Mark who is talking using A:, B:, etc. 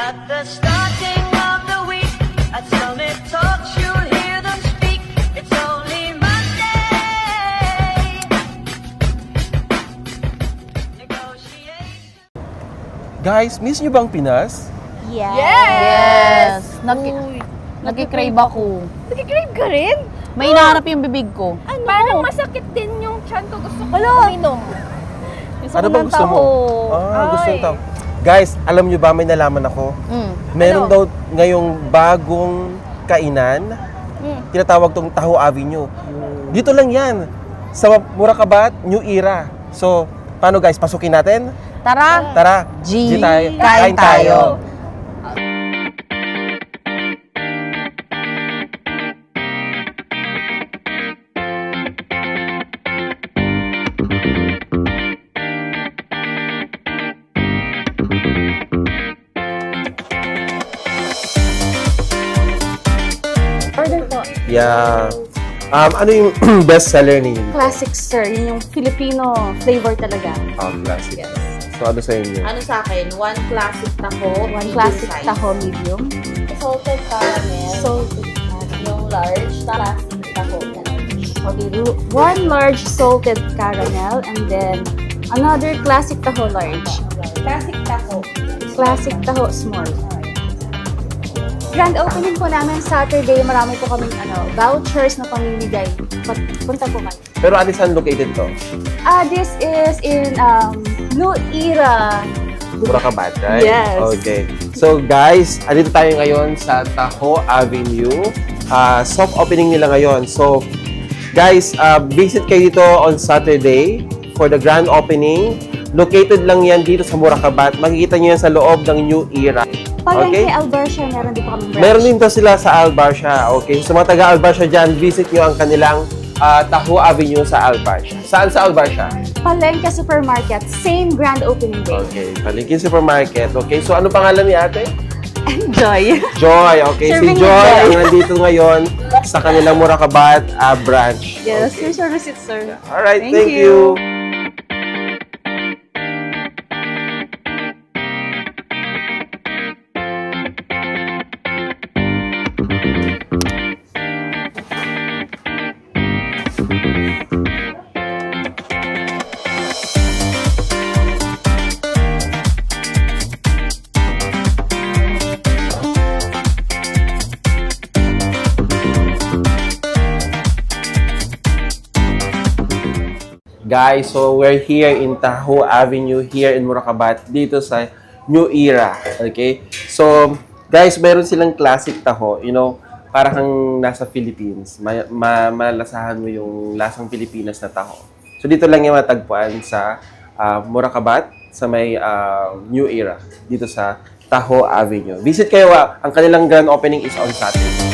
A: At the starting of the week, at Summit Talks, you'll hear them speak. It's only Monday. Negotiate.
B: Guys, miss nyo bang Pinas?
C: Yes!
D: Nag-crave ako.
C: Nag-crave ka rin?
D: May hinahanap yung bibig ko.
C: Ano? Parang masakit din yung tiyan ko. Gusto ko uminom.
B: Ano bang gusto mo? Gusto yung taho. Guys, alam nyo ba, may nalaman ako. Meron daw ngayong bagong kainan. Tinatawag tong Taho Avenue. Dito lang yan. Sa Murakabat, New Era. So, paano guys? Pasukin natin?
D: Tara!
B: Tara,
D: G
B: tayo.
D: kain tayo.
C: Order po.
B: Yeah. Ano yung best seller ninyo?
C: Classic, sir. Yun yung Filipino flavor talaga.
B: Classic. So, ano sa inyo?
E: Ano sa akin? One classic taho,
C: One classic taho medium.
E: salted caramel,
C: Salted caramel.
E: yung large, classic taho.
C: Okay, one large salted caramel and then another classic taho large.
E: Classic taho.
C: Classic taho small. Grand opening po namin Saturday. Marami po kaming vouchers na pamimigay. Punta po kayo.
B: Pero ano saan located to?
C: This is in New Era.
B: Murakabat, right?
C: Yes.
B: Okay. So guys, andito tayo ngayon sa Taho Avenue. Soft opening nila ngayon. So guys, visit kayo dito on Saturday for the grand opening. Located lang yan dito sa Murakabat. Makikita nyo yan sa loob ng New Era.
C: Palengke Albarcia, meron din po kaming branch.
B: Meron din to sila sa Albarcia. Okay. So mga taga Albarcia dyan, visit nyo ang kanilang Taho Avenue sa Albarcia. Saan sa Albarcia?
C: Palengke Supermarket, same grand opening day.
B: Okay. Palengke Supermarket. Okay. So ano pangalan ni ate?
C: Enjoy!
B: Joy. Okay. Si
C: Serving
B: Joy
C: with Joy.
B: ang nandito ngayon sa kanilang Murakabat branch.
C: Yes,
B: Okay.
C: here's your receipt, sir.
B: Alright.
C: Thank
B: Thank
C: you.
B: you. Guys, so we're here in Taho Avenue here in Murakabat dito sa New Era. Okay? So, guys, meron silang classic taho. You know, para kang nasa Philippines. Malalasahan mo yung lasang Pilipinas na taho. So, dito lang yung matagpuan sa Murakabat sa may New Era dito sa Taho Avenue. Visit kayo. Ang kanilang grand opening is on Saturday.